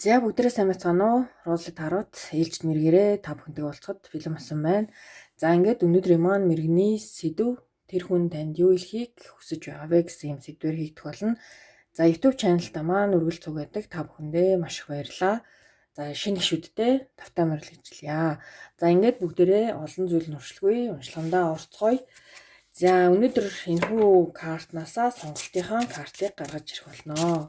За бүгдээрээ сайн байцгаана уу? Руулет харууд ээлжид мэргээрээ та бүхэнтэйгээ уулзахад бэлэн болсон байна. За ингээд өнөөдрийн маань мэргэний сэдв тэр хүн танд юу хэлхийг хүсэж байгаа вэ гэсэн юм сэдвээр хийгдэх болно. За YouTube channel-та маань үргэлж цугаадаг та бүхэндээ маш их баярлалаа. За шинэ гишүүдтэй тавтай морил хэлье. За ингээд бүгдээрээ олон зүйл нуршилгүй уншлагандаа орцгоё. За өнөөдөр энэхүү картнасаа сонголтынхаа картыг гаргаж ирэх болно.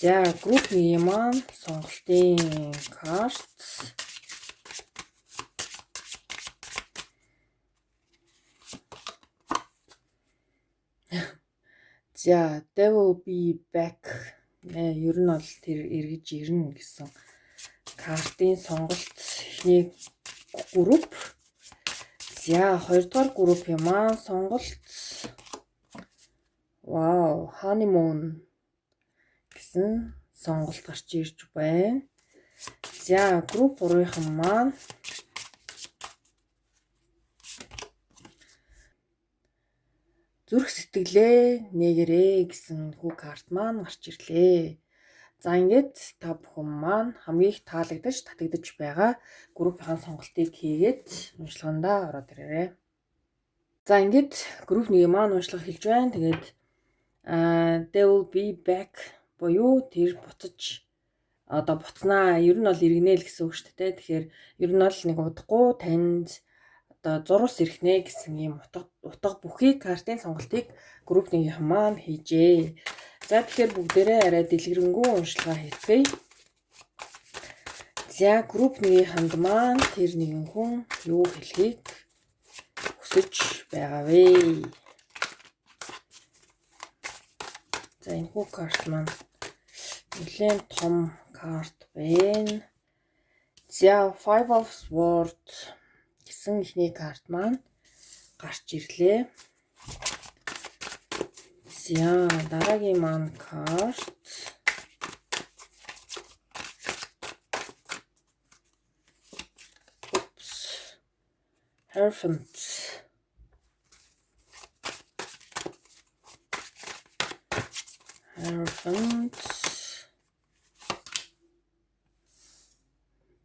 За группний маань сонголтын карт. За Devil Be Back ер нь бол тэр эргэж ирнэ гэсэн картын сонголт эхний групп. За хоёрдугаар группийн маань сонголт Honeymoon гэсэн сонголт гарч ирж байна. За групп 3-ын маань зүрх сэтгэлээ нээгэрээ гэсэн хүү карт маань гарч ирлээ. За ингээд та бүхэн маань хамгийн их таалагдаж татагдж байгаа группийн сонголтыг хийгээд уншлагандаа ороод ирээрэй. За ингээд групп 1 маань уншлага хэлж байна. Тэгээд They will be back буюу тэр буцаж одоо буцнаа. Ер нь бол иргэнэ л гэсэн үг шүү дээ. Тэгэхээр ер нь бол нэг удахгүй танд одоо зурус ирэхнэ гэсэн юм утга бүхий картын сонголтыг групп 1-ийн маань хийжээ. За тэгэхээр бүгдээрээ арай дэлгэрэнгүй уншилгаа хийцгээе. За групп 1-ийн маань тэр нэгэн хүн юу хэлхийг хүсэж байгаа вэ? За энэ хүү карт маань нэлээд том карт байна. За Five of Swords гэсэн ихний карт маань гарч ирлээ. За дараагийн маань карт Hierophant.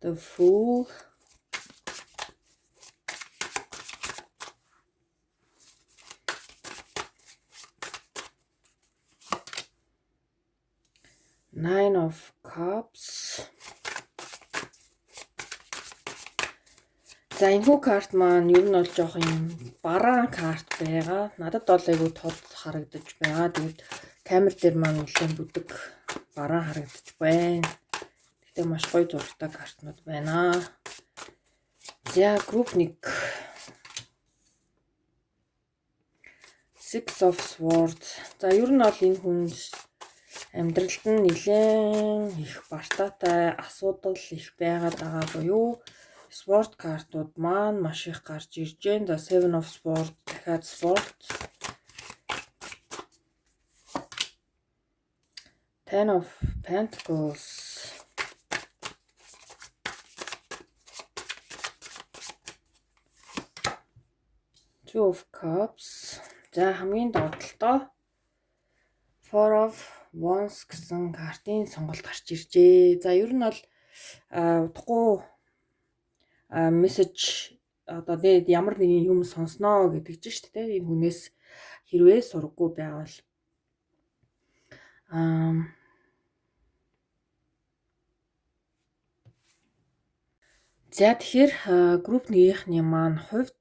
The Fool. Nine of Cups. За энэ хүү карт маань ер нь бол жоох юм бараан карт байгаа. Надад бол айгүй тод харагдаж байгаа. Тэгээд камер дээр маань нэлээд бүдэг бараан харагдаж байна. Гэтэ маш гоё зурагтай картнууд байна. За групп 1. Six of Swords. За ер нь бол энэ хүнд амьдралд нь нэлээд их бартаатай асуудал их байгаад байгаа буюу спорт картууд маань маш их гарч ирж байна. За Seven of Swords, дахиад спорт. Ten of Pentacles. Two of Cups. За хамгийн доотлолтоо Four of Wands гэсэн картын сонголт гарч иржээ. За ер нь бол утгагүй мессеж одоо тэгээд ямар нэгэн юм сонсноо гэдэг чинь шүү дээ. Энэ хүнээс хэрвээ сургаггүй байвал за тэгэхээр групп 1-ийн маань хувьд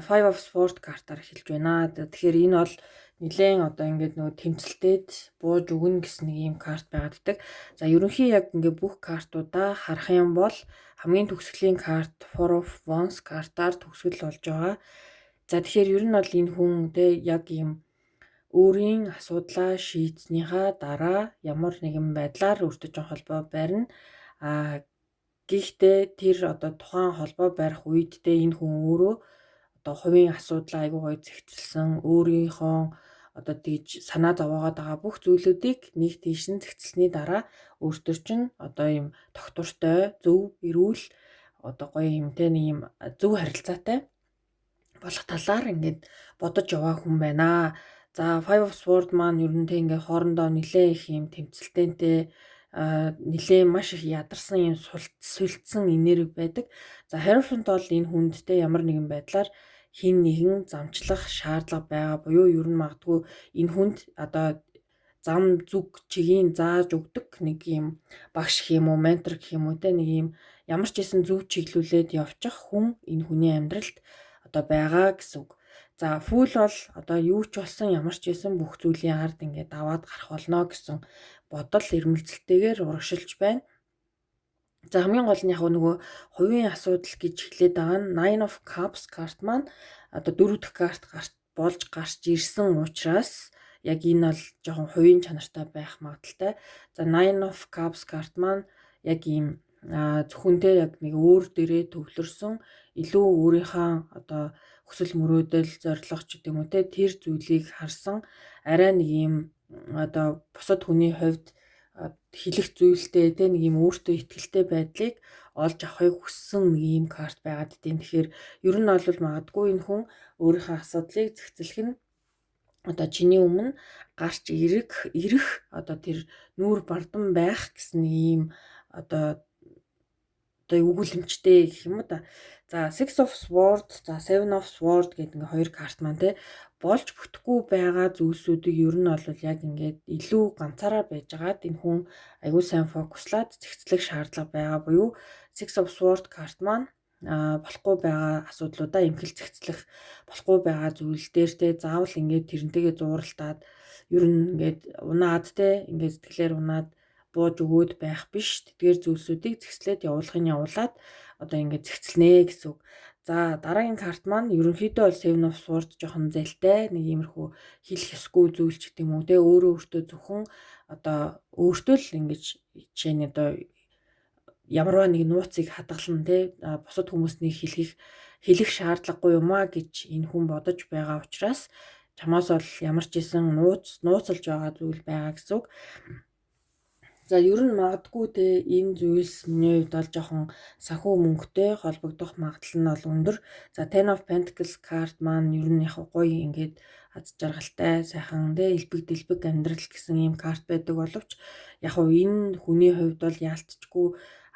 Five of Swords картаар эхэлж байна. Тэгэхээр энэ бол нэлээд одоо ингээд нөгөө тэмцэлтэд бууж өгнө гэсэн нэг юм карт байгааддаг. За ерөнхий яг ингээд бүх картуудаа харах юм бол хамгийн төгсгөлийн карт Four of Wands картаар төгсгөл болж байгаа. За тэгэхээр ер нь бол энэ хүн яг юм өөрийн асуудлаа шийдснийхаа дараа ямар нэгэн байдлаар өөртөө ч холбоо барина. Гэхдээ тэр одоо тухайн холбоо барих үедээ энэ хүн өөрөө одоо хувийн асуудлаа айгүй гоё зэгцэлсэн, өөрийнхөө одоо тийж санаа зовоогоод байгаа бүх зүйлүүдийг нэг тийш нь зэгцэлсний дараа өөртөө чинь одоо юм тогтвортой, зөв, эрүүл одоо гоё юм те нэг юм зөв харилцаатай болох талаар ингээд бодож яваа хүн байна. За Five of Swords маань ер нь тэг ингээ хоорондоо нэлээ их юм тэмцэлтэнтэй нэлээд маш их ядарсан юм султсан энерги байдаг. За Hierophant бол энэ хүндтэй ямар нэгэн байдлаар хин нэгэн замчлах шаардлага байгаа буюу ер нь магадгүй энэ хүнд одоо зам зүг чигийн зааж өгдөг нэг юм багш гэх юм уу, ментор гэх юм уу те нэг юм ямар ч гэсэн зөв чиглүүлээд явчих хүн энэ хүний амьдралд одоо байгаа гэсэн үг. За фүүл бол одоо юу ч болсон ямар ч байсан бүх зүйлийн ард ингээд аваад гарах болно гэсэн бодол эрмэлзэлтэйгээр урагшилж байна. За хамгийн гол нь яг нөгөө хувийн асуудал гэж хэлээд байгаа нь Nine of Cups карт маань одоо 4 дахь карт болж гарч ирсэн учраас яг энэ бол жоохон хувийн чанартай байх магадaltaй. За Nine of Cups карт маань яг ийм зөвхөнтэй яг нэг өөр дээрээ төвлөрсөн илүү өөрийнхөө одоо хүсэл мөрөөдөл зорилго ч гэдэг юм уу те тэр зүйлийг харсан арай нэг юм одоо бусад хүний хувьд хэлэх зүйлтэй те нэг юм өөртөө ихтэй байдлыг олж авахыг хүссэн нэг юм карт байгаад тийм. Тэгэхээр ер нь бол магадгүй энэ хүн өөрийнхөө асуудлыг зэгцэлэх нь одоо чиний өмнө гарч ирэх одоо тэр нүүр бардан байх гэсэн нэг юм одоо өгүүлэмжтэй гэх юм уу да. За Six of Swords, за Seven of Swords гэдэг ингээ хоёр карт маань те болж бүтэхгүй байгаа зүйлсүүдийг ер нь бол яг ингээд илүү ганцаараа байжгаад энэ хүн аягүй сайн фокуслаад зэгцлэх шаардлага байгаа буюу Six of Swords карт маань болохгүй байгаа асуудлуудаа эмхэл зэгцлэх болохгүй байгаа зүйл дээр те заавал ингээд тэрнтэйгээ зууралтаад ер нь ингээд унаад те ингээд сэтгэлээр унаад бууж өгөөд байх биш. Тэдгээр зүйлсүүдийг зэгцлээд явуулаад одоо ингээд зэгцэлнэ гэсэн үг. За дараагийн карт маань ерөнхийдөө бол Seven of Swords жоохон залтай нэг иймэрхүү хэлэх ёсгүй зүйл ч гэдэг юм уу те өөртөө зөвхөн одоо өөртөө л ингэж жишээ нь одоо ямарваа нэг нууцыг хадгална те бусад хүмүүсний хэлэх шаардлагагүй юм а гэж энэ хүн бодож байгаа учраас чамаас бол ямар ч исэн нууцлж байгаа зүйл байгаа гэсэн үг. За ер нь магадгүй те энэ зүйлс миний хувьд бол жоохон санхүү мөнгөтэй холбогдох магадлал нь бол өндөр. За Ten of Pentacles карт маань ер нь яг гоё ингээд аз жаргалтай сайхан те элбэг дэлбэг амьдрал гэсэн ийм карт байдаг боловч яг энэ хүний хувьд бол яалтчгүй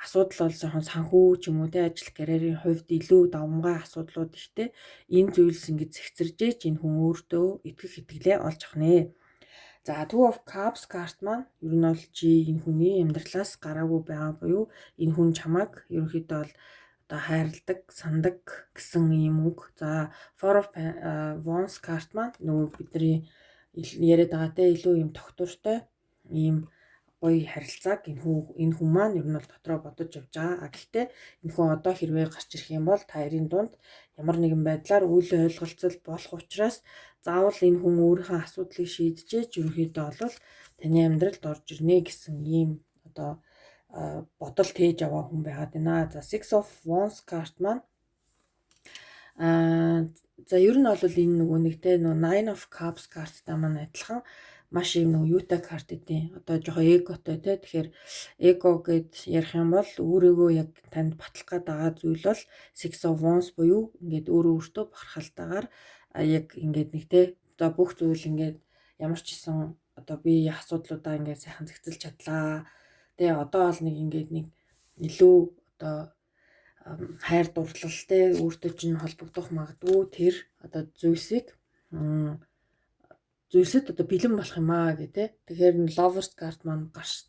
асуудал бол жоохон санхүү ч юм уу те ажил карьерийн хувьд илүү давмгай асуудлууд ихтэй энэ зүйлс ингээд зэгцэржээж энэ хүн өөртөө итгэх итгэлээ олж авах нэ. За Two of Cups карт маань ер нь бол энэ хүний амьдралаас гараагүй байгаа буюу энэ хүн чамайг ерөнхийдөө бол одоо хайрладаг, сандаг гэсэн юм үг. За Four of Wands карт маань нөгөө бидний яриад байгаа те илүү юм тогтвортой ийм гоё харилцааг энэ хүн маань ер нь бол дотроо бодож явж байгаа. Гэхдээ энэ хүн одоо хэрвээ гарч ирэх юм бол та хоёрын дунд ямар нэгэн байдлаар үйл ойлголцол болох учраас заавал энэ хүн өөрийнхөө асуудлыг шийдчихэж ерөнхийдөө бол таны амьдралд орж ирнэ гэсэн ийм одоо бодол тээж аваа хүн байгаад байна. За Six of Wands карт маань за ер нь бол энэ нөгөө нэг те Nine of Cups карттай маань адилхан маш юм нөгөө юутай карт эдийн одоо жоохон эготой те. Тэгэхээр эго гэд ярих юм бол өөрийгөө яг танд батлах гээд байгаа зүйл бол Six of Wands буюу ингээд өөртөө бахархалтайгаар яг ингээд нэг те одоо бүх зүйл ингээд ямар ч исэн одоо би асуудлуудаа ингээд сайхан зэгцэлж чадлаа. Тэгээ одоо бол нэг ингээд нэг илүү одоо хайр дурлал те өөртөө чинь холбогдох магадгүй тэр одоо зүйлсэд одоо бэлэн болох юм аа гэх те. Тэгэхээр Lovers карт маань гарч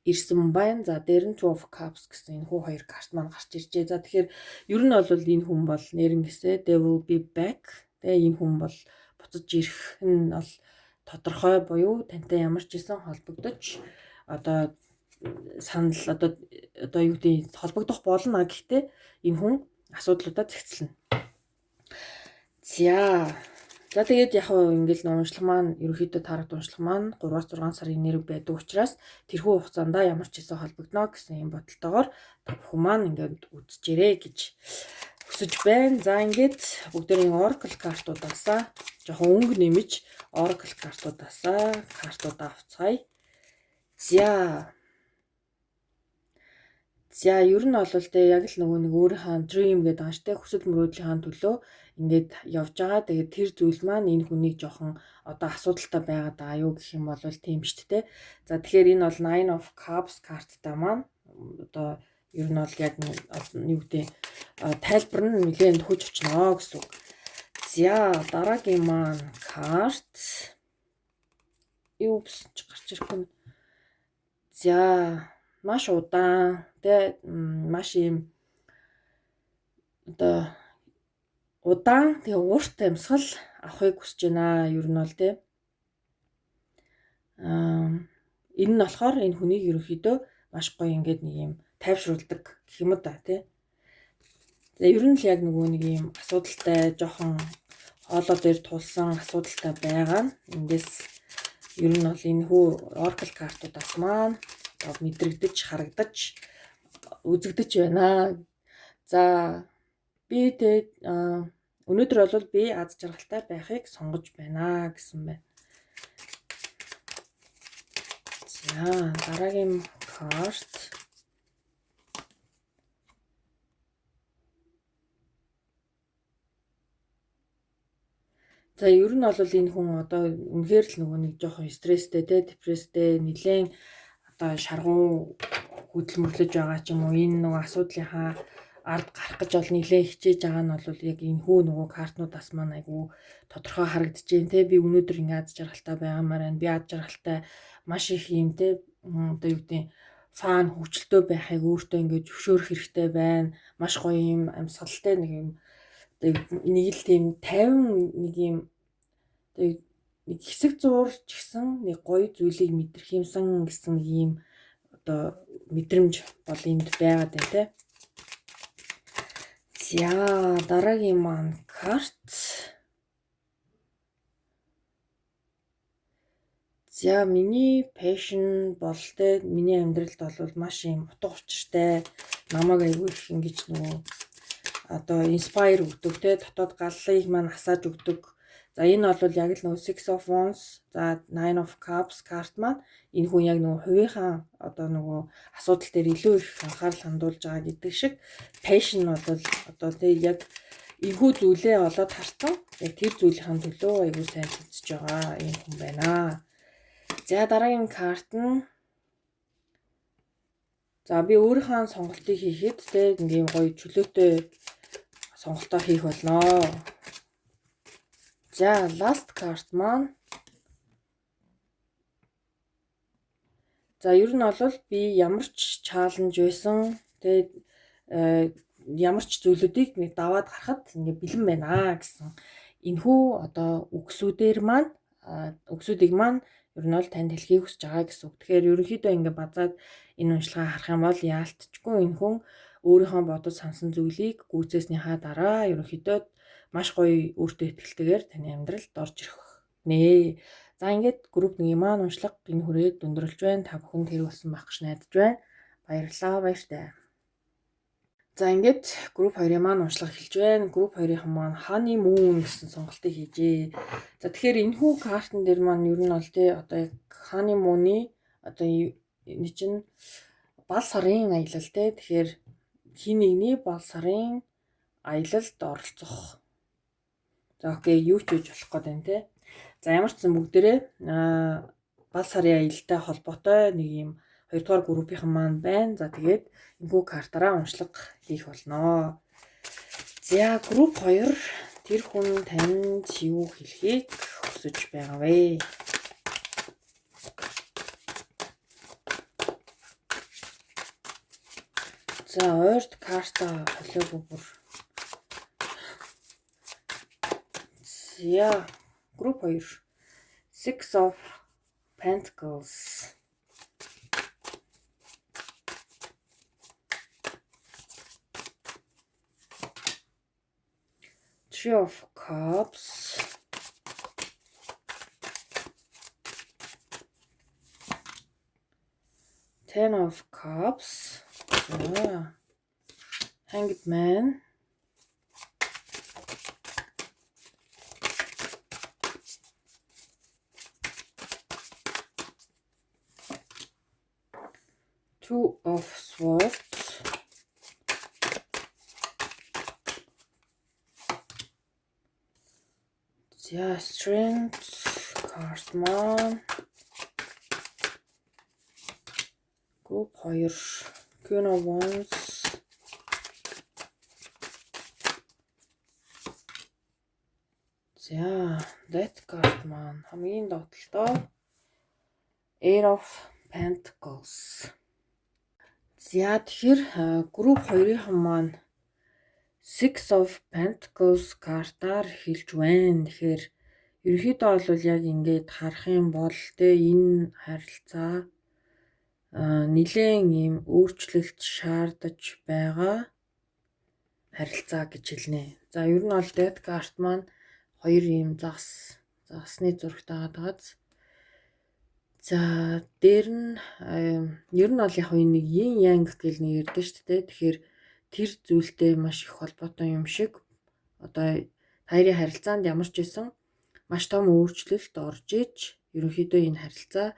ирсэн байна. За дээр нь Two of Cups гэсэн энэ хоёр карт маань гарч иржээ. За тэгэхээр ер нь бол энэ хүн бол нэрнгэсээ they will be back. Тэгээ энэ хүн бол буцаж ирэх нь бол тодорхой буюу тантай ямар ч исэн холбогдож одоо санал одоо юу гэдэг холбогдох болно. Гэхдээ энэ хүн асуудлуудаа зэгцэлнэ. За тэгээд яг ингээл уншлах маань ерөнхийдөө тарагд уншлах маань 3-6 сарын нэрэг байдаг учраас тэрхүү хугацаанд ямар ч хэсэг холбогдно гэсэн юм бодолтойгоор та бүхэн маань ингээд үзчихээрэй гэж хүсэж байна. За ингээд бүгдийн Oracle картуудаасаа жоохон өнгө нэмж Oracle картуудаасаа картуудаа авцгаая. За За ер нь бол тэ яг л нөгөө нэг өөрийнхөө dream гэдэг байгаа штэ хүсэл мөрөөдлийнхаа төлөө ингээд явж байгаа. Тэгээд тэр зүйл маань энэ хүнийг жоохон одоо асуудалтай байгаад байгаа юу гэх юм бол тийм шүү дээ. За тэгэхээр энэ бол Nine of Cups карттай маань одоо ер нь бол яг юу гэдэг тайлбар нь нэлээд хүч очно гэсэн үг. За дараагийн маань карт юу ч гарч ирэх юм. За маш удаан тэ маш юм одоо удаан тэгээ урт амьсгал авахыг хүсэж байна. Ер нь бол тэ энэ нь болохоор энэ хүнийг ерөнхийдөө маш гоё ингээд нэг юм тайвшруулдаг гэх юм да тий. Тэгээ ер нь л яг нөгөө нэг юм асуудалтай жоохон хоолоо дээр тулсан асуудалтай байгаа нь эндээс ер нь бол энэ хүү oracle картуудаас маань мэдрэгдэж харагдаж үзэгдэж байна. За би өнөөдөр бол би аз жаргалтай байхыг сонгож байна гэсэн байна. За дараагийн карт. За ер нь бол энэ хүн одоо үнэхээр л нөгөө нэг жоохон стресстэй те депресстэй нэлээд одоо шаргуу хөдөлмөрлөж байгаа ч юм уу энэ нөгөө асуудлынхаа ард гарах гэж бол нэлээд хичээж байгаа нь бол яг энэ хүү нөгөө картнуудаас маань айгүй тодорхой харагдаж байна те би өнөөдөр ингээд аз жаргалтай байгаамаар байна. Би аз жаргалтай маш их юм те одоо юу гэдэг фан хөвчлөлтөө байхыг өөртөө ингээд зөвшөөрөх хэрэгтэй байна. Маш гоё юм амьсгалтай нэг юм нэг л тийм 50 нэг юм нэг хэсэг зуур ч гэсэн нэг гоё зүйлийг мэдрэх юмсан гэсэн ийм одоо мэдрэмж бол энд байгаад байна те. За дараагийн маань карт. За миний passion бол те миний амьдралд бол маш юм утга учиртай намайг айгүй их ингэж нөгөө одоо inspire өгдөг те дотоод галлыг маань асааж өгдөг. За энэ бол яг л нөгөө Six of Wands, за Nine of Cups карт маань энэ хүн яг нөгөө хувийнхаа одоо нөгөө асуудал дээр илүү их анхаарал хандуулж байгаа гэдэг шиг passion бол одоо те яг энэхүү зүйлээ олоод харсан. Яг тэр зүйлийн төлөө айгүй сайн үзэж байгаа энэ хүн байна. За дараагийн карт нь за би өөрийнхөө сонголтыг хийхэд те ингээм гоё чөлөөтэй сонголтоо хийх болно. За last card маань за ер нь бол би ямар ч чаленж байсан тэгээд ямар ч зүйлүүдийг нэг даваад гарахад ингээ бэлэн байна гэсэн энэхүү одоо үгсүүдийг маань ер нь бол танд хэлхийг хүсэж байгаа гэсэн үг. Тэгэхээр ерөнхийдөө ингээ базаад энэ уншлагаа харах юм бол яалтчгүй энэ хүн өөрийнхөө бодож сансан зүйлийг гүйцээснийхаа дараа ерөнхийдөө маш гоё өөртөө ихтэйгээр таны амьдралд орж ирэх нэ. За ингээд групп 1-ийн маань уншлага энэ хүрээд өндөрлж байна. Та бүхэнд хэрэг болсон байх гэж найдаж байна. Баярлалаа, баяртай. За ингээд групп 2-ийн маань уншлага эхэлж байна. Групп 2-ийн маань honeymoon гэсэн сонголтыг хийжээ. За тэгэхээр энэхүү картн дээр маань ер нь бол тэ одоо яг honeymoon-ы одоо энэ чинь бал сарын аялал тэ. Тэгэхээр хин нэгний бал сарын аялалд оролцох. За окей, юу ч хийж болох гээд байна те. За ямар ч сан бүгдээрээ бал сарын аялалтай холбоотой нэг юм 2 дугаар группийнхан маань байна. За тэгээд энэхүү картаараа уншлага хийх болно. За групп 2 тэр хүн танд юу хэлхийг хүсэж байгаа вэ? За ойрт карта холиогүй бүр. За групп 2 Six of Pentacles. Three of Cups. Ten of Cups. Hanged Man. Two of Swords. За strength карт маань group 2 Queen of Wands за that карт маань хамгийн доотлолтоо Eight of Pentacles. За тэгэхээр group 2-ын маань Six of Pentacles картаар хэлж байна. Тэгэхээр ерөнхийдөө бол яг ингээд харах юм бол энэ харилцаа нэлээд ийм өөрчлөлт шаардаж байгаа харилцаа гэж хэлнэ. За ер нь бол Death карт маань хоёр ийм загасны зурагт байгаа. За дээр нь ер нь бол яг нэг yin yang гэл нэг ярьдэн шүү дээ. Тэгэхээр тэр зүйлтэй маш их холбоотой юм шиг одоо хоёрын харилцаанд ямар ч байсан маш том өөрчлөлт орж иж ерөнхийдөө энэ харилцаа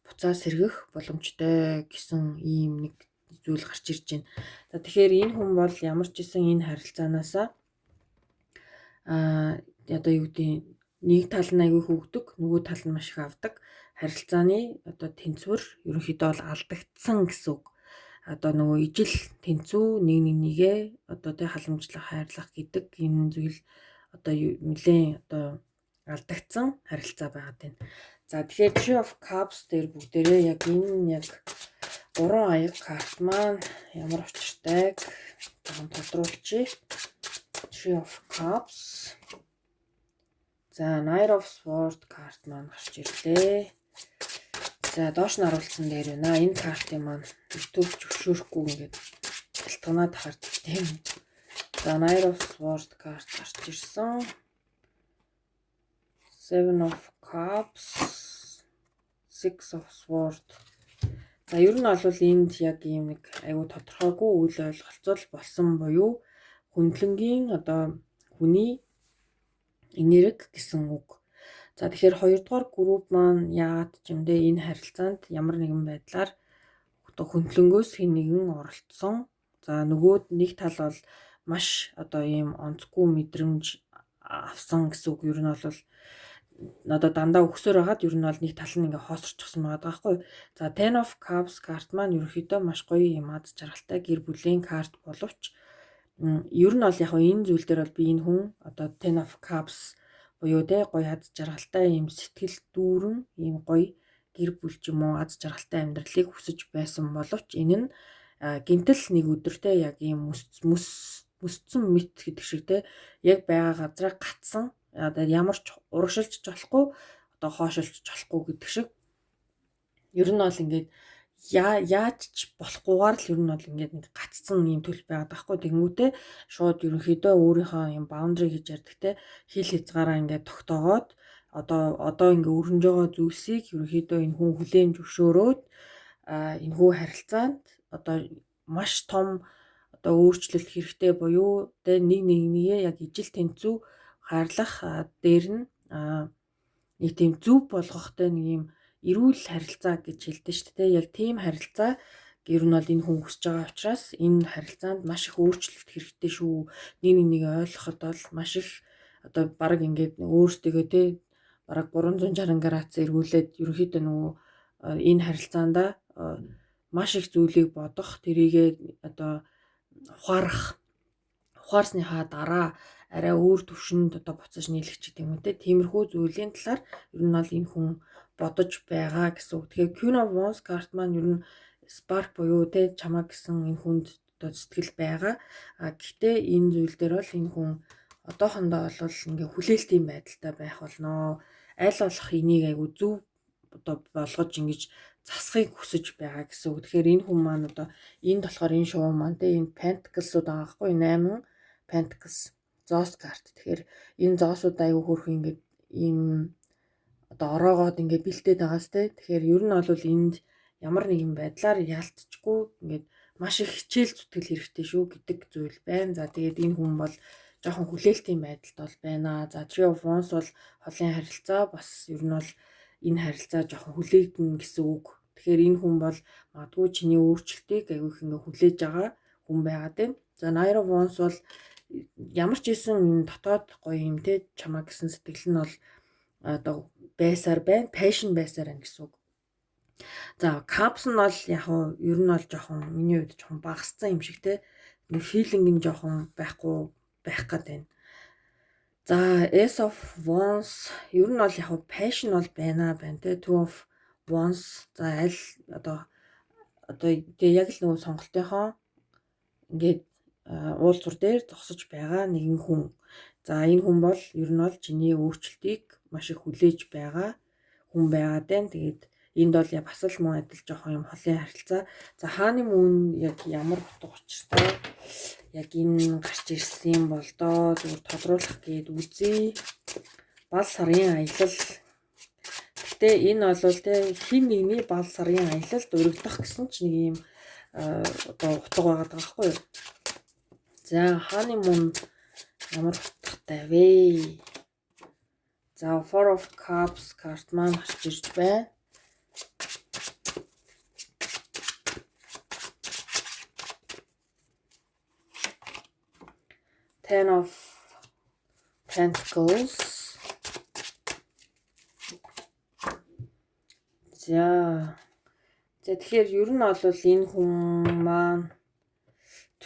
буцаа сэргэх боломжтой гэсэн ийм нэг зүйл гарч ирж байна. За тэгэхээр энэ хүн бол ямар ч гэсэн энэ харилцаанаасаа одоо юу гэдэг нэг тал нь аягүй хөвгдөг, нөгөө тал нь маш их авдаг харилцааны одоо тэнцвэр ерөнхийдөө бол алдагдсан гэсэн үг. Одоо нөгөө ижил тэнцүү нэгээ одоо тэ халамжлах, хайрлах гэдэг энэ зүйл одоо нэлээд одоо алдагдсан харилцаа байгаад байна. За тэгэхээр Tree of Cups дээр бүгдээрээ яг энэ яг гурван аяг карт маань ямар учиртайг тодруулчих. Tree of Cups. За Knight of Swords карт маань гарч ирлээ. За доош нь харуулсан дээр байна. Энэ картын маань YouTube зөвшөөрөхгүй ингээд хялтганаад хардаг тийм. За Knight of Swords карт гарч ирсэн. Seven of Cups, Six of Swords. За ер нь бол энд яг ийм нэг аюу тодорхойгүй үйл ойлголцол болсон буюу хүндлэнгийн одоо хүний энерги гэсэн үг. За тэгэхээр хоёрдугаар групп маань яагаад ч юм дээ энэ харилцаанд ямар нэгэн байдлаар одоо хүндлэнгөөс хэн нэгэн оролцсон. За нөгөөд нэг тал бол маш одоо ийм онцгүй мэдрэмж авсан гэсэн үг. Ер нь бол надад дандаа өгсөөр хагаад ер нь бол нэг тал нь ингээ хоосорчихсан байгаа байхгүй. За Ten of Cups карт маань ерөөхдөө маш гоё юм аз жаргалтай гэр бүлийн карт боловч ер нь бол яг энэ зүйл дээр бол би энэ хүн одоо Ten of Cups буюу тэ гоё аз жаргалтай юм сэтгэл дүүрэн ийм гоё гэр бүл ч юм уу аз жаргалтай амьдралыг хүсэж байсан боловч энэ нь гинтэл нэг өдөртэй яг ийм мүсцэн мэт гэдэг шиг тэ яг байгаа газраа гатсан одоо ямар ч урагшилж болохгүй одоо хоошилж болохгүй гэдэг шиг ер нь бол ингээд яаж ч болохгүйгээр л ер нь бол ингээд нэг гацсан юм төлөв байгаад байхгүй тэгмүүтээ шууд ерөнхийдөө өөрийнхөө юм баундари гэж ярьдаг те хил хязгаараа ингээд тогтоогоод одоо ингээд өрнөж байгаа зүйлсийг ерөнхийдөө энэ хүн хүлээн зөвшөөрөөд энэ хүү харилцаанд одоо маш том одоо өөрчлөлт хэрэгтэй буюу те нэгээ яг ижил тэнцүү хайрлах дээр нь нэг тийм зөв болгохтой нэг юм эрүүл харилцаа гэж хэлдэг шүү дээ. Яг тийм харилцаа гэр нь бол энэ хүн хүсэж байгаа учраас энэ харилцаанд маш их өөрчлөлт хэрэгтэй шүү. Нэг ойлгоход бол маш их одоо баг ингээд өөртөө те баг 360 градус эргүүлээд ерөнхийдөө нөгөө энэ харилцаанда маш их зүйлийг бодох, тэрийгээ одоо ухаарсныхаа дараа арай өөр төвшөнд одоо буцаж нийлэх ч гэдэг юм те. Тиймэрхүү зүйлийн талаар ер нь бол энэ хүн бодож байгаа гэсэн үг. Тэгэхээр Queen of Wands карт маань ер нь spark буюу те чамаа гэсэн энэ хүнд одоо сэтгэл байгаа. Гэхдээ энэ зүйл дээр бол энэ хүн одоохондоо бол ингээ хүлээлтийн байдалтай байх болно. Аль болох энийг айгу зөв одоо болгож ингэж засахыг хүсэж байгаа гэсэн үг. Тэгэхээр энэ хүн маань одоо энд болохоор энэ шоу маань те энэ Pentacles-ууд байгаа хгүй 8 Pentacles зоос карт. Тэгэхээр энэ зоосууд аюу хөрх ингээд ийм одоо ороогоод ингээд бэлтээд байгаас те. Тэгэхээр ер нь бол энд ямар нэгэн байдлаар яалтчгүй ингээд маш их хичээл зүтгэл хэрэгтэй шүү гэдэг зүйл байна. За тэгээд энэ хүн бол жоохон хүлээлтийн байдалд бол байна. За Three of Wands бол холын харилцаа бас ер нь бол энэ харилцаа жоохон хүлээгдэнэ гэсэн үг. Тэгэхээр энэ хүн бол магадгүй чиний өөрчлөлтийг аягүй их ингээ хүлээж байгаа хүн байгаад байна. За Knight of Wands бол ямар ч ийсэн энэ дотоод гоё юм те чамаа гэсэн сэтгэл нь бол одоо байсаар байна, passion байсаар байна гэсэн үг. За caps нь бол яг нь ер нь бол жоохон миний хувьд жоохон багассан юм шиг те. Нэг feeling нь жоохон байхгүй байх гээд байна. За Ace of Wands ер нь бол яг нь passion бол байна те. Two of Wands за аль одоо тэгээ яг л нөгөө сонголтынхоо ингээд уулзвар дээр зогсож байгаа нэгэн хүн. За энэ хүн бол ер нь бол чиний өөрчлөлтийг маш их хүлээж байгаа хүн байгаад байна. Тэгээд энд бол бас л мөн адил жоохон юм холын харилцаа. За хааны мөн яг ямар утга учиртай яг энэ гарч ирсэн юм бол доо зүгээр тодруулах гээд үзье. Бал сарын аялал. Гэтэ энэ бол те хин нэгний бал сарын аялалд өргөдөх гэсэн ч нэг юм одоо утга байгаа байхгүй юу? За хааны мөн ямар утгатай вэ? За Four of Cups карт маань гарч ирж байна. Ten of Pentacles. За тэгэхээр ер нь бол энэ хүн маань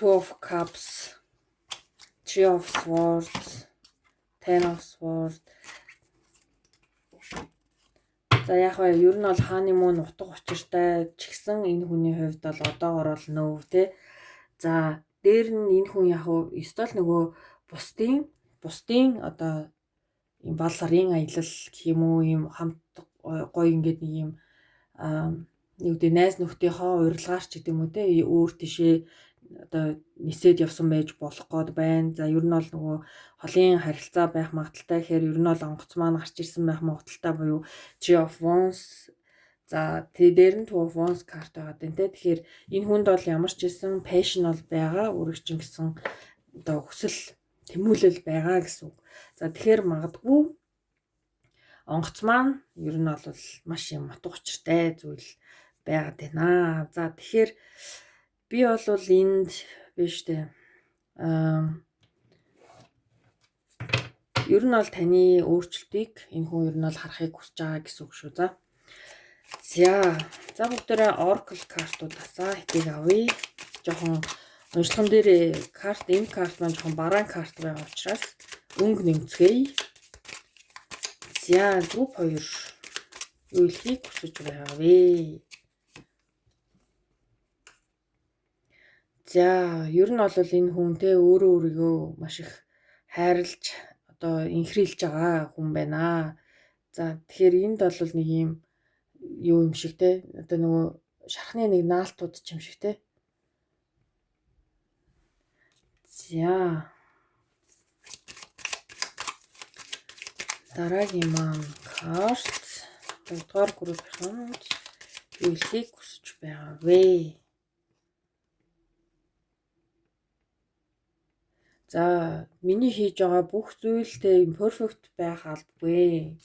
Two of Cups, Three of Swords, Ten of Swords. За яг нь ер нь бол хааны мөн утга учиртай ч гэсэн энэ хүний хувьд бол одоогор бол нөв те. За дээр нь энэ хүн яг ёстол нөгөө бусдын одоо юм бал сарын аялал гэх юм уу юм хамт гоё ингээд нэг юм нэг үдэ найз нөхдийнхөө урилгаар ч гэдэг юм уу те өөр тишээ одоо нисээд явсан байж болох гээд байна. За ер нь бол нөгөө холын харилцаа байх магадaltaй гэхээр ер нь бол онгоц маань гарч ирсэн байх магадaltaй буюу Three of Wands. За тэгээ дээр нь Two of Wands карт байгаа дээ те. Тэгэхээр энэ хүнд бол ямар ч байсан passion бол байгаа, өөрөөр гэсэн одоо хүсэл тэмүүлэл байгаа гэсэн үг. За тэгэхээр магадгүй онгоц маань ер нь бол маш юм утга учиртай зүйл байгаад байна. За тэгэхээр би бол энд биш үү. Ер нь бол таны өөрчлөлтийг энэ хүн ер нь бол харахыг хүсэж байгаа гэсэн үг шүү. За бүгдээрээ Oracle картуудасаа хэтийг авъя. Жохон уншлаган дээр энэ карт маань жохон бараан карт байгаа учраас өнгө нэмцгээе. За групп 2 юу хэлхийг хүсэж байгаа вэ? За ер нь бол энэ хүн те өөрийгөө маш их хайрлж одоо инхрийлж байгаа хүн байна. За тэгэхээр энд бол нэг юм юу юм шиг те одоо нөгөө шархны нэг наалтууд ч юм шиг те. За дараагийн маань карт 2-р группийн юу хэлхийг хүсэж байгаа вэ? За миний хийж байгаа бүх зүйлтэй perfect байх албагүй.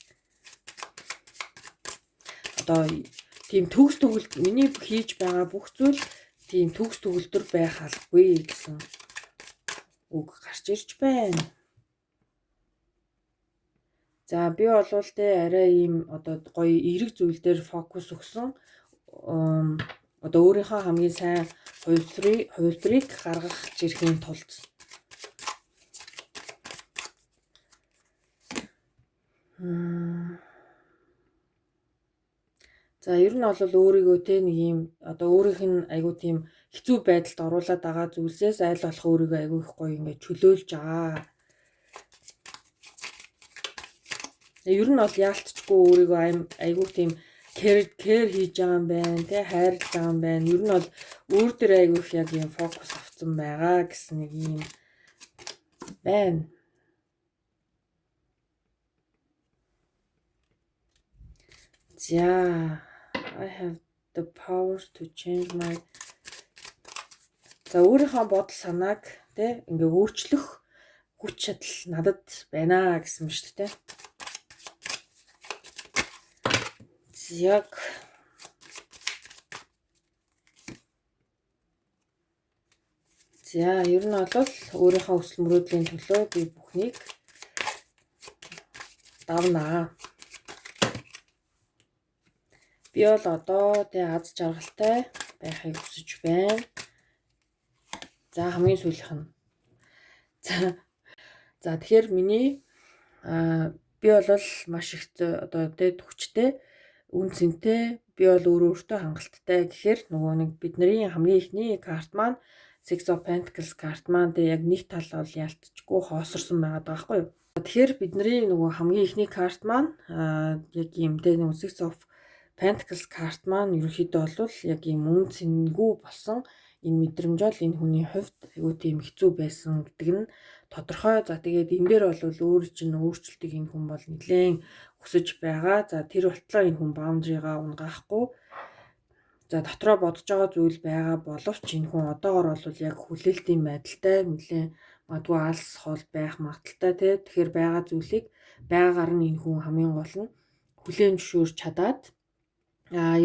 Одоо тийм төгс төгөлд миний хийж байгаа бүх зүйл тийм төгс төгөлдөр байх албагүй гэсэн үг гарч ирж байна. За би болвол те арай ийм одоо гоё эерэг зүйл дээр фокус өгсөн одоо өөрийнхөө хамгийн сайн хувилбарыг гаргах зэргийн тулд за ер нь бол өөрийгөө те нэг юм одоо өөрийнх нь айгуу тийм хэцүү байдалд оруулаад байгаа зүйлсээс айл болох өөрийгөө айгуу их гоё ингээд чөлөөлж байгаа. Ер нь бол яалтчгүй өөрийгөө айгуу тийм care хийж байгаа юм байна те хайрлж байгаа юм байна. Ер нь бол өөр дээр айгуу их яг юм фокус авсан байгаа гэсэн нэг юм байна. За I have the power to change my за өөрийнхөө бодол санааг те ингээ өөрчлөх хүч чадал надад байна гэсэн юм шүү дээ. Яг За ер нь бол өөрийнхөө хүсэл мөрөөдлийн төлөө би бүхнийг давнаа. Би бол одоо аз жаргалтай байхыг хүсэж байна. За хамгийн сүүлийнх нь. За тэгэхээр миний би бол маш их одоо хүчтэй, үн цэнтэй, би бол өөртөө хангалттай гэхээр нөгөө нэг бидний хамгийн ихний карт маань Six of Pentacles карт маань яг нэг тал бол ялцчихгүй хоосорсон байгаа байхгүй юу. Тэгэхээр бидний нөгөө хамгийн ихний карт маань яг юм нөгөө Six of Pentacles карт маань ерөнхийдөө бол яг юм үн цэнгүй болсон энэ мэдрэмж бол энэ хүний хувьд айгүй тийм хэцүү байсан гэдэг нь тодорхой. За тэгээд энэ дээр бол өөр чинь өөрчлөлтийг энэ хүн бол нэлээд хүсэж байгаа. За тэр болтлоо энэ хүн баундрыгаа унгаахгүй. За дотроо бодож байгаа зүйл байгаа боловч энэ хүн одоогор бол яг хүлээлтийн байдалтай нэлээд магадгүй алс хол байх магадaltaй тий. Тэгэхээр байгаа зүйлийг байгаагаар нь энэ хүн хамгийн гол нь хүлээн зөвшөөрч чадаад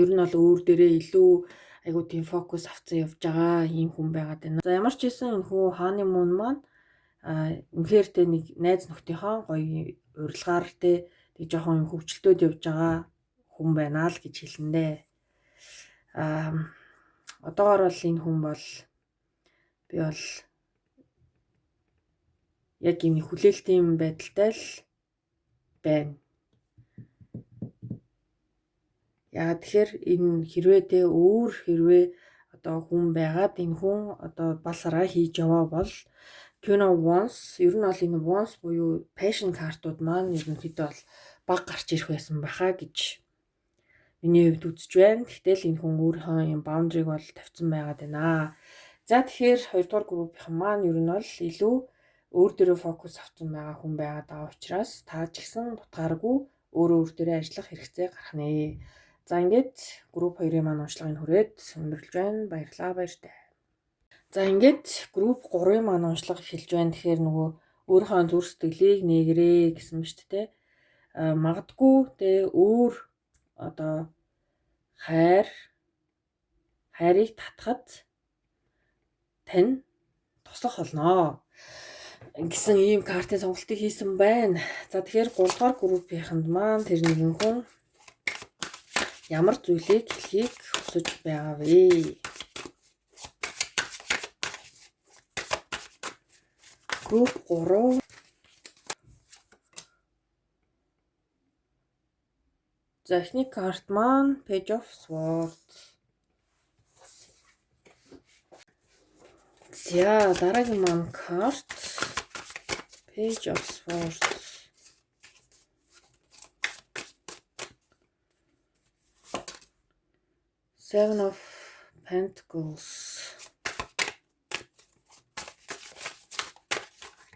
ер нь бол өөр дээрээ илүү айгуу тийм фокус авцсан явж байгаа ийм хүн байгаад байна. За ямар ч хэлсэн энэ хүн honeymoon маань үнэхээр тэ нэг найз нөхдийнхөө гоё урилгаар тэ тэг жоохон хөвчлөлтөд явж байгаа хүн байна л гэж хэлнэ. Одоогор бол энэ хүн бол би бол яг ийм хүлээлтийн байдалтай л байна. Яа тэгэхээр энэ хэрвээ өөр хэрвээ одоо хүн байгаад энэ хүн одоо балсараа хийж яваа бол Queen of Wands ер нь бол энэ Wands буюу passion картууд маань ерөнхийдөө бол баг гарч ирэх байсан байхаа гэж миний хувьд үзэж байна. Гэтэл энэ хүн өөрийнхөө юм boundary бол тавьсан байгаад байна. За тэгэхээр хоёрдугаар группийн маань ер нь бол илүү өөр дөрөө фокус авсан байгаа хүн байгаад байгаа учраас та ч гэсэн дутгааргүй өөр дөрөө ажиллах хэрэгцээ гарах нэ. За ингээд групп 2-ын маань уншлагыг хүрээд өндөрлж байна. Баярлалаа, баяртай. За ингээд групп 3-ын маань уншлага эхэлж байна. Тэгэхээр нөгөө өөрийнхөө зүрх сэтгэлийг нээгрээ гэсэн мэт те. Магадгүй те өөр одоо хайрыг татхад тань туслах болно гэсэн ийм картын сонголтыг хийсэн байна. За тэгэхээр 3 дугаар группийнхэнд маань тэр нэгэн хүн ямар зүйлийг хэлхийг хүсэж байгаа вэ? Групп 3. За эхний карт маань Page of Swords. За дараагийн маань карт Page of Swords. Seven of Pentacles.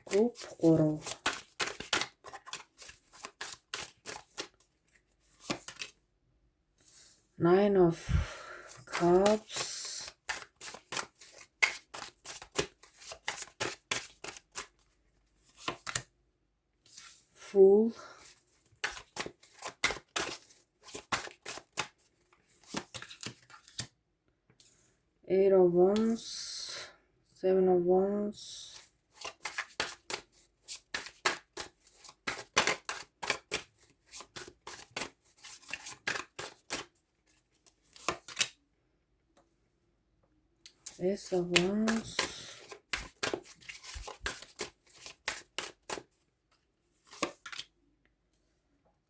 Group 3. Nine of Cups. Fool. Eight of Wands, Seven of Wands, Ace of Wands,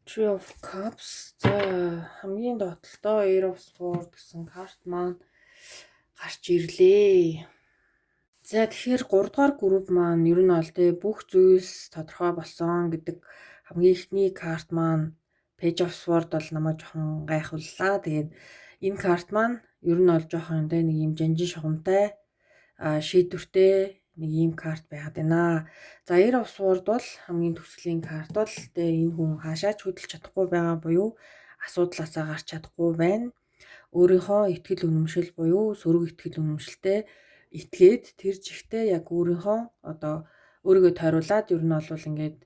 Three of Cups. За хамгийн доотлолтой Eight of Swords гэсэн карт маань гарч ирлээ. За тэгэхээр 3 дугаар групп маань ер нь бол бүх зүйлс тодорхой болсон гэдэг хамгийн ихний карт маань Page of Swords бол намайг жоохон гайхууллаа. Тэгээд энэ карт маань ер нь бол жоохон нэг юм жанжин шугамтай шийдвэртэй нэг ийм карт байгаад байна. За Eight of Swords бол хамгийн төслийн карт бол энэ хүн хаашаач хөдөлж чадахгүй байгаа буюу асуудлаасаа гарч чадахгүй байна. Өөрийнхөө итгэл үнэмшил буюу сөрөг итгэл үнэмшилтэй итгээд тэр жигтэй яг өөрийнхөө одоо өөрийгөө тойруулаад ер нь бол ингээд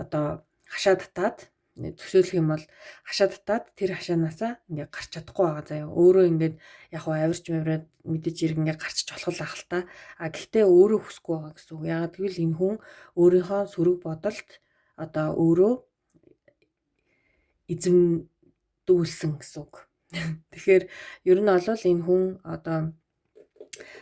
одоо хашаа татаад төсөөлөх юм бол хашаа татаад тэр хашаанаасаа ингээ гарч чадахгүй байгаа заяа. Өөрөө ингээд яг хоо авирч мавраад мэдээж ирэг ингээ гарчиж болох ах л та. А гэхдээ өөрөө хүсэхгүй байгаа гэсэн үг. Ягаад гэвэл энэ хүн өөрийнхөө сөрөг бодолд одоо өөрөө эзэмдүүлсэн гэсэн үг. Тэгэхээр ер нь бол энэ хүн одоо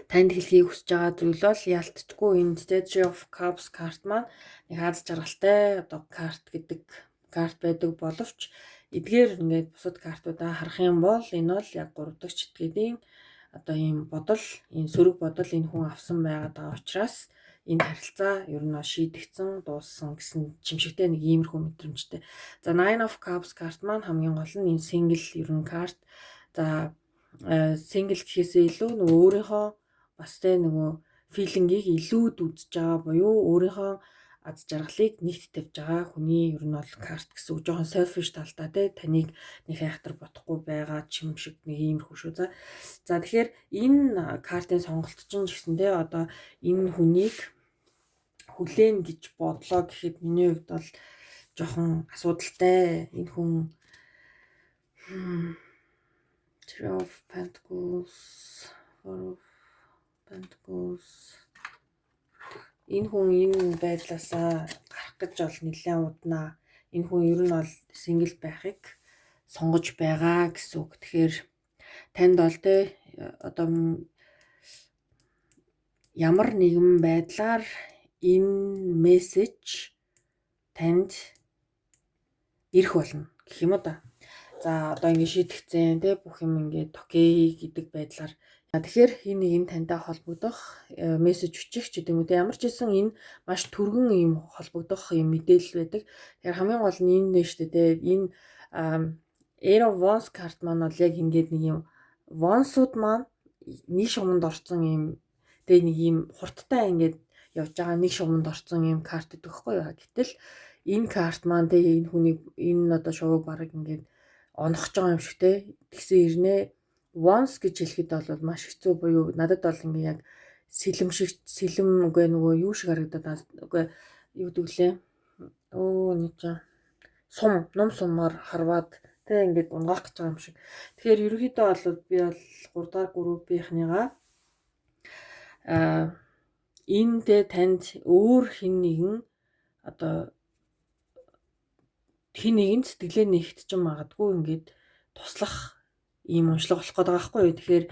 танд хэлхийг хүсэж байгаа зүйл бол ялцчгүй энэ Stage of Cups карт маань нэг хаз жаргалтай одоо карт гэдэг карт байдаг боловч эдгээр ингээд бусад картуудаа харах юм бол энэ бол яг 3 дахь читгэлийн одоо ийм бодол, энэ сөрөг бодол энэ хүн авсан байгаа учраас энэ харилцаа ер нь шийдэгдсэн, дууссан гэсэн чимшигтэй нэг иймэрхүү мэдрэмжтэй. За Nine of Cups карт маань хамгийн гол нь энэ single ер нь карт. За single гэхээсээ илүү нөгөө өөрийнхөө бас тэ нөгөө филингийг илүүд үзэж байгаа буюу өөрийнхөө аз жаргалыг нэгт тавьж байгаа хүний ер нь бол карт гэсэн үг. Жохон selfish талтай тэ таныг нэг хайхтар бодохгүй байгаа чим шиг нэг иймэрхүү шүү. За тэгэхээр энэ картын сонголт чинь гэсэндээ одоо энэ хүнийг хүлээн гэж бодлоо гэхэд миний хувьд бол жохон асуудалтай. Энэ хүн Three of Pentacles, Four of Pentacles. Энэ хүн энэ байдлаасаа гарах гэж бол нэлээд уднаа. Энэ хүн ер нь бол single байхыг сонгож байгаа гэсэн үг. Тэгэхээр танд бол тэ одоо ямар нэгэн байдлаар энэ мессеж танд ирэх болно гэх юм уу да. За одоо ингэ шийдэгцэн тэ бүх юм ингээд окей гэдэг байдлаар тэгэхээр хин нэг нь тантай холбогдох мессеж бичих ч гэдэг юм уу. Ямар ч хэлсэн энэ маш түргэн юм холбогдох юм мэдээлэл байдаг. Тэгэхээр хамгийн гол нь энэ нэ штэ тэ энэ Air of Wands карт маань бол яг ингээд нэг юм Wands-ууд маань нэг шуманд орсон юм тэ нэг юм хурдтай ингээд явж байгаа нэг шуманд орсон юм карт гэдэг хэвгүй юу. Гэтэл энэ карт маань тэ энэ хүний энэ одоо шувууг бараг ингээд онохж байгаа юм шиг те. Тэгсэн ирнэ Wands гэж хэлэхэд бол маш хэцүү буюу надад бол ингээ яг сэлэм шиг сэлэм үгүй нөгөө юу шиг харагдаад үгүй юу гэвэл нэг сум ном сумаар харваад тэ ингээд унгаах гэж байгаа юм шиг. Тэгэхээр ерөнхийдөө бол би бол 3 дахь группийнхныгаа энэ тэ танд өөр хин нэгэн одоо хин нэгэнд сэтгэлээ нэгт ч магадгүй ингээд туслах ийм уншлага болох гэдэг байгаа байхгүй юу. Тэгэхээр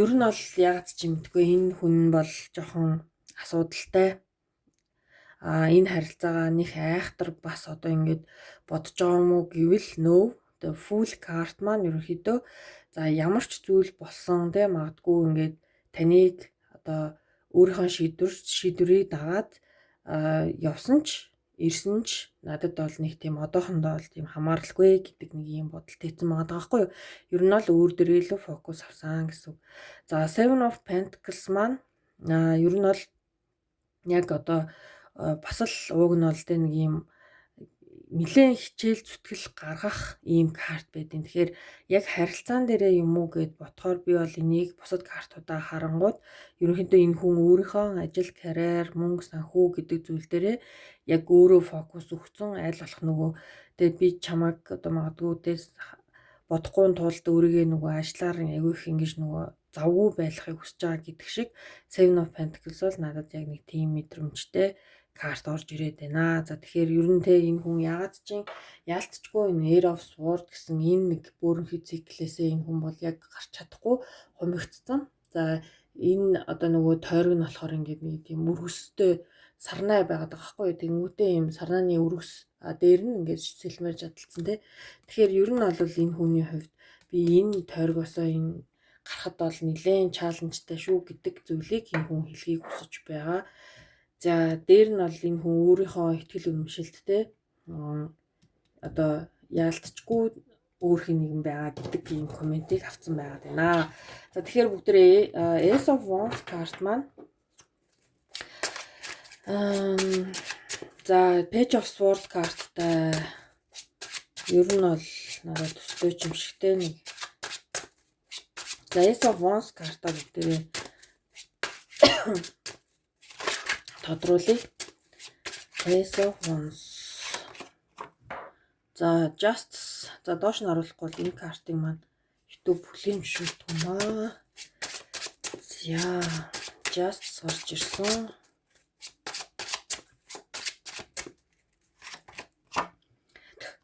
ер нь бол яг ч юм мэдгүй энэ хүн бол жоохон асуудалтай. Энэ харилцаагаа нэг айхтар бас одоо ингээд бодож байгаа юм уу гэвэл нөө the full card маань ерөнхийдөө за ямар ч зүйл болсон тэ магадгүй ингээд таныг одоо өөрийнхөө шийдвэрийг дагаад явсан ч ирсэн ч надад бол нэг тийм одоохондоо бол тийм хамааралгүй гэдэг нэг юм бодол тээсэн байгаа байхгүй юу. Ер нь бол өөр дээрээ илүү фокус авсан гэсэн. За Seven of Pentacles маань ер нь бол яг одоо бас л ууг нь бол тэ нэг юм нэлээд хичээл зүтгэл гаргах ийм карт байдیں۔ Тэгэхээр яг харилцаан дээрээ юм уу гэд ботхоор би бол энийг бусад картуудаа харангууд ерөнхийдөө энэ хүн өөрийнхөө ажил, карьер, мөнгө, санхүү гэдэг зүйл дээрээ яг өөрөө фокус өгсөн. Аль болох нөгөө тэгээ би чамайг одоо магадгүй дээс бодохгүй тулд өөрийгөө нөгөө ажиллаар аягүй их ингэж нөгөө завгүй байлгахыг хүсэж байгаа гэдэг шиг Seven of Pentacles бол надад яг нэг тийм мэдрэмжтэй карт орж ирээд байна. За тэгэхээр ер нь те энэ хүн ягаад ч яалтчгүй энэ Air of Swords гэсэн энэ нэг бөөрөнхий циклээсээ энэ хүн бол яг гарч чадахгүй хумигдсан. За энэ одоо нөгөө тойрог нь болохоор ингээд нэг тийм өргөстэй сарнай байгаад байгаа байхгүй юу. Тэнгүүтээ юм сарнааны өргөс дээр нь ингээд сэлмээр жадалцсан те. Тэгэхээр ер нь бол энэ хүний хувьд би энэ тойрогоосоо энэ гарахад бол нэлээд чаленжтай шүү гэдэг зүйлийг энэ хүн хэлхийг хүсэж байгаа. За дээр нь бол энэ хүн өөрийнхөө ихтгэл үнэмшилттэй одоо яалтчгүй өөр хин нэгэн байгаа гэдэг ийм комментиг авсан байгаад байна. За тэгэхээр бүгдээ Ace of Wands карт маань за Page of Swords карттай ер нь бол надад төстэй юм шигтэй нэг. За Ace of Wands картаа бүгдээ тодруулъя. Ace of Wands. За Justice. За доош нь оруулахгүй бол энэ картыг маань YouTube бүлийн жишээлт юм аа. За Justice гарч ирсэн.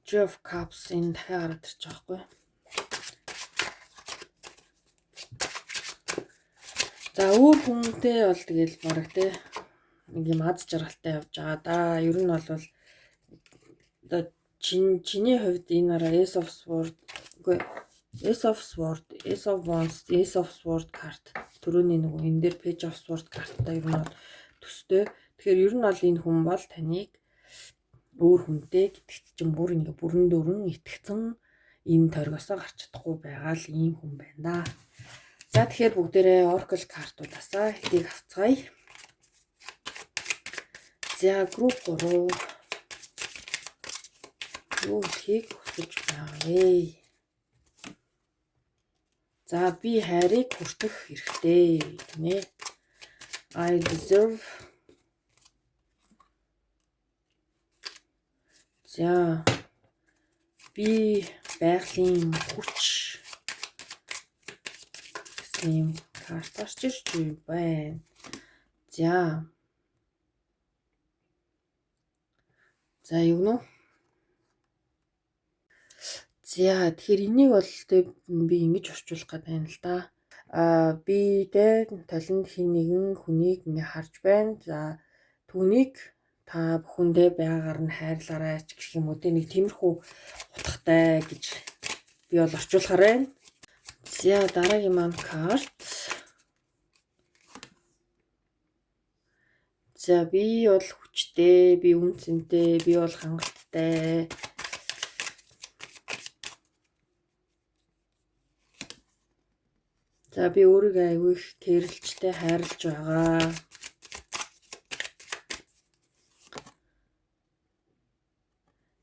Three of Cups энэ дахиад гараад ирж байгаа хгүй. За өөр хүнтэй бол тэгэл бараг те нэг юм аз жаргалтай явж байгаа да. Ер нь бол одоо чиний хувьд энэ араа Ace of Swords үгүй Ace of Swords, Ace of Wands, Ace of Swords карт түрүүний нэг энэ дээр Page of Swords карттай ер нь бол төстэй. Тэгэхээр ер нь бол энэ хүн бол таныг өөр хүнтэй гэтгэж чинь бүр ингээ бүрэн дөрөн итгэцэн энэ торгосоо гарч чадахгүй байгаа л ийм хүн байна да. За тэгэхээр бүгдээрээ Oracle картуудаасаа хэдийг авцгаая. За group 3 юу хийх хүсэж байгаа вэ? За би хайрыг хүртэх хэрэгтэй нэ. I deserve. За би байгалийн хүч гэсэн карт гарч ирж байна. За юу нэ? За тэгэхээр энийг бол би ингэж орчуулах гэдэг байна л да. Би толинд хин нэгэн хүнийг ингээ харж байна. За түүнийг та бүхэндээ байгаагаар нь хайрлаарай ч гэх юм уу те нэг тиймэрхүү утгатай гэж би бол орчуулахаар байна. За дараагийн маань карт. За би бол хүчтэй, би үнцэнтэй, би бол хангалттай. За би өөрийгөө аягүй их кэрлжтэй хайрлаж байгаа.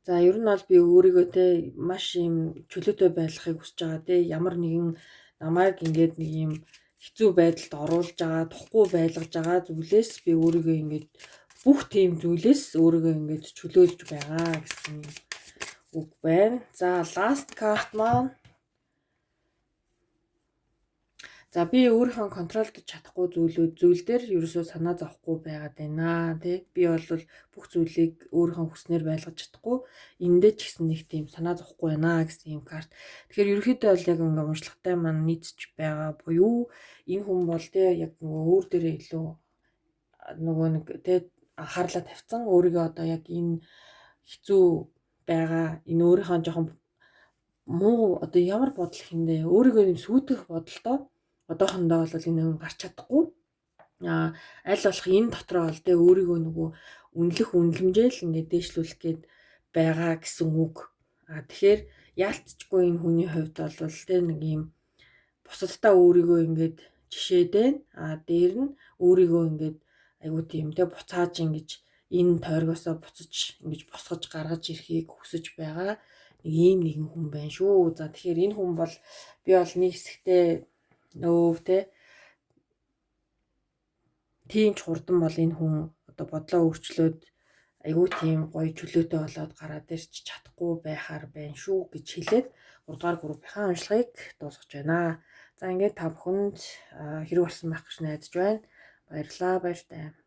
За ер нь бол би өөрийгөө те маш юм чөлөөтэй байхыг хүсэж байгаа те ямар нэгэн намайг ингээд нэг юм хэцүү байдалд оруулж байгаа, тухгүй байлгаж байгаа зүйлээс би өөрийгөө ингээд бүх тийм зүйлээс өөрийгөө ингээд чөлөөлж байгаа гэсэн үг байна. За last card маань. За би өөрийнхөө контролдож чадахгүй зүйл дээр ерөөсөө санаа зовхгүй байгаад байна тий. Би бол бүх зүйлийг өөрийнхөө хүснээр байлгаж чадахгүй. Эндээ ч гэсэн нэг тийм санаа зовхгүй байна гэсэн юм карт. Тэгэхээр ерөөхдөө бол яг ингээ уншлагатай маань нийцж байгаа буюу энэ хүн бол тий яг нөгөө өөр дээрээ илүү нөгөө нэг тий анхаарлаа тавьсан өөрийгөө одоо яг энэ хэцүү байгаа энэ өөрийнхөө жоохон муу одоо ямар бодол хиндэ өөрийгөө юм сүйтгэх бодолтой одоохондоо бол энэ хүн гарч чадахгүй. Аль болох энэ дотроо бол тэ өөрийгөө нөгөө үнэлэмжээл ингээд дээшлүүлэх гээд байгаа гэсэн үг. Тэгэхээр яалтчгүй энэ хүний хувьд бол тэ нэг юм бусадтай өөрийгөө ингээд жишээдэн дээр нь өөрийгөө ингээд айгуу тийм тэ буцааж ингэж энэ тойргоосоо буцаж ингэж босгож гаргаж ирэхийг хүсэж байгаа нэг ийм нэгэн хүн байна шүү. За тэгэхээр энэ хүн бол би бол нэг хэсэгтээ тийм ч хурдан бол энэ хүн одоо бодлоо өөрчлөөд айгүй тийм гоё чөлөөтэй болоод гараад ирч чадахгүй байхаар байна шүү гэж хэлээд 3 дугаар группийнхаа уншлагыг дуусгаж байна. За ингээд та бүхэнд хэрэг болсон байх гэж найдаж байна. Баярлалаа, баяртай.